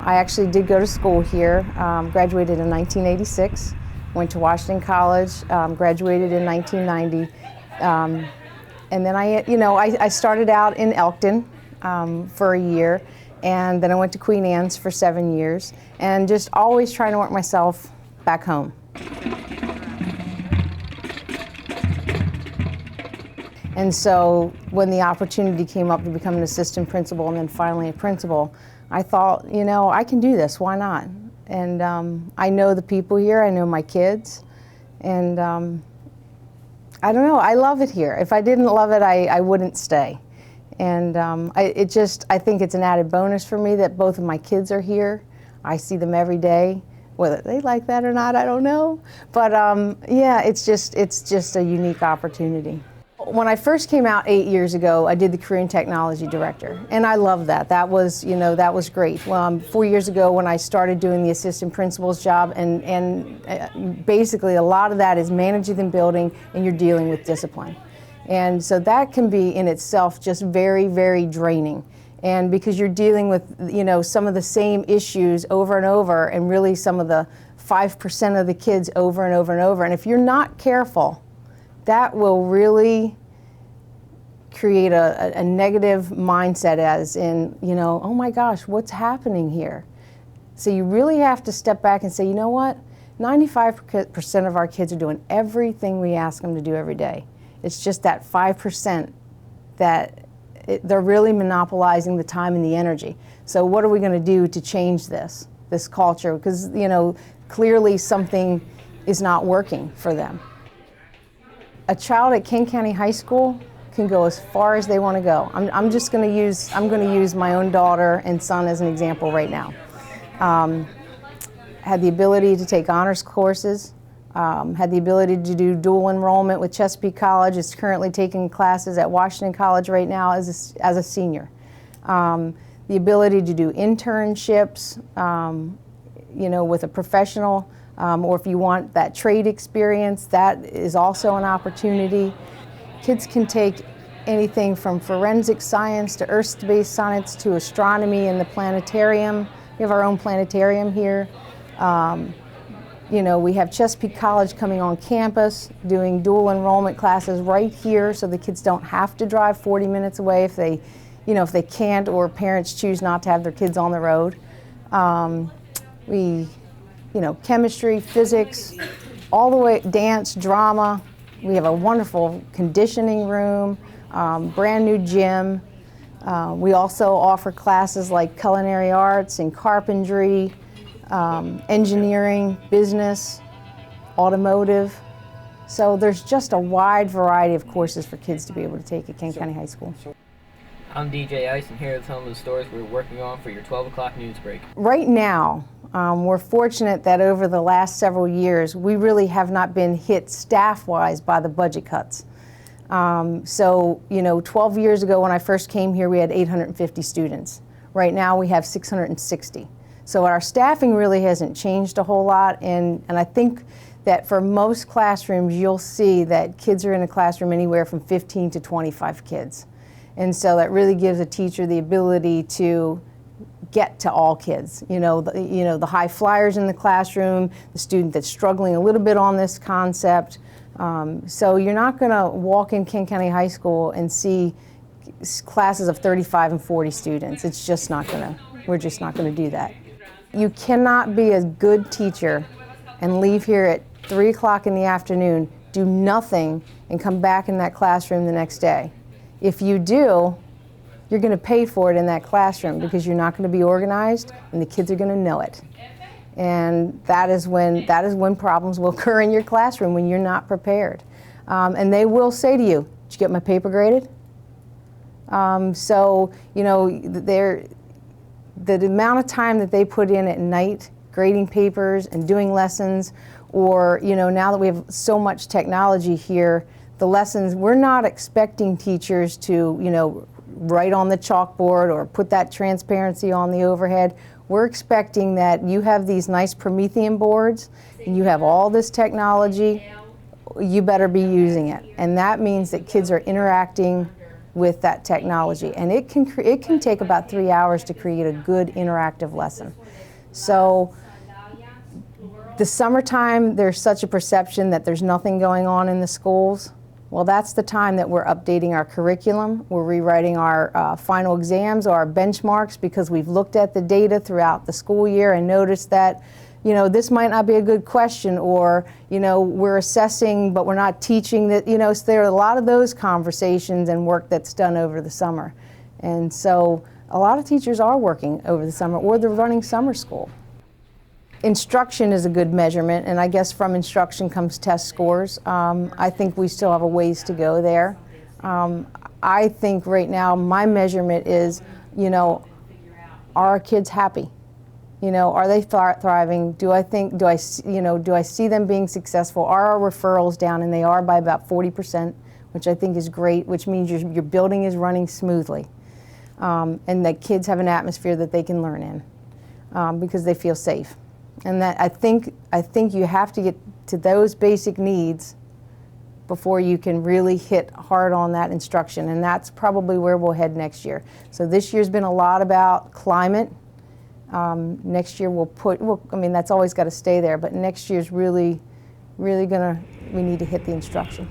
I actually did go to school here, graduated in 1986, went to Washington College, graduated in 1990, and then I started out in Elkton for a year, and then I went to Queen Anne's for 7 years, and just always trying to work myself back home. And so when the opportunity came up to become an assistant principal and then finally a principal, I thought, I can do this, why not? And I know the people here, I know my kids, and I don't know, I love it here. If I didn't love it, I wouldn't stay. And I think it's an added bonus for me that both of my kids are here. I see them every day. Whether they like that or not, I don't know. But yeah, it's just a unique opportunity. When I first came out 8 years ago, I did the Career and Technology Director, and I loved that. That was great. 4 years ago, when I started doing the assistant principal's job, and basically a lot of that is managing the building, and you're dealing with discipline, and so that can be in itself just very, very draining. And because you're dealing with some of the same issues over and over, and really some of the 5% of the kids over and over and over, and if you're not careful, that will really create a negative mindset, as in, oh my gosh, what's happening here? So you really have to step back and say, you know what? 95% of our kids are doing everything we ask them to do every day. It's just that 5% that they're really monopolizing the time and the energy. So what are we going to do to change this culture? Because, clearly something is not working for them. A child at King County High School can go as far as they want to go. I'm going to use my own daughter and son as an example right now. Had the ability to take honors courses, had the ability to do dual enrollment with Chestertown College, is currently taking classes at Washington College right now as a senior. The ability to do internships, with a professional, or if you want that trade experience, that is also an opportunity. Kids can take anything from forensic science to earth-based science to astronomy and the planetarium. We have our own planetarium here. We have Chestertown College coming on campus, doing dual enrollment classes right here, so the kids don't have to drive 40 minutes away if they can't, or parents choose not to have their kids on the road. Chemistry, physics, all the way, dance, drama. We have a wonderful conditioning room, brand new gym. We also offer classes like culinary arts and carpentry, engineering, business, automotive. So there's just a wide variety of courses for kids to be able to take at King County High School. I'm DJ Ice, and here are some of the stories we're working on for your 12 o'clock news break. Right now, we're fortunate that over the last several years, we really have not been hit staff-wise by the budget cuts. 12 years ago when I first came here, we had 850 students. Right now, we have 660. So our staffing really hasn't changed a whole lot, and I think that for most classrooms, you'll see that kids are in a classroom anywhere from 15 to 25 kids. And so that really gives a teacher the ability to get to all kids. The high flyers in the classroom, the student that's struggling a little bit on this concept. So you're not going to walk in King County High School and see classes of 35 and 40 students. We're just not going to do that. You cannot be a good teacher and leave here at 3 o'clock in the afternoon, do nothing, and come back in that classroom the next day. If you do, you're going to pay for it in that classroom because you're not going to be organized and the kids are going to know it. And that is when problems will occur in your classroom, when you're not prepared. And they will say to you, "Did you get my paper graded?" The amount of time that they put in at night grading papers and doing lessons, or now that we have so much technology here, the lessons, we're not expecting teachers to write on the chalkboard or put that transparency on the overhead. We're expecting that you have these nice Promethean boards and you have all this technology, you better be using it. And that means that kids are interacting with that technology. And it can take about 3 hours to create a good interactive lesson. So the summertime, there's such a perception that there's nothing going on in the schools. Well, that's the time that we're updating our curriculum. We're rewriting our final exams or our benchmarks because we've looked at the data throughout the school year and noticed that, you know, this might not be a good question, or, you know, we're assessing but we're not teaching that, you know, so there are a lot of those conversations and work that's done over the summer. And so a lot of teachers are working over the summer, or they're running summer school. Instruction is a good measurement, and I guess from instruction comes test scores. I think we still have a ways to go there. I think right now my measurement is, you know, are our kids happy? You know, are they thriving? Do I see them being successful? Are our referrals down? And they are by about 40%, which I think is great, which means your building is running smoothly. And that kids have an atmosphere that they can learn in because they feel safe. And that I think you have to get to those basic needs before you can really hit hard on that instruction, and that's probably where we'll head next year. So this year's been a lot about climate. Next year I mean, that's always got to stay there, but next year's really we need to hit the instruction.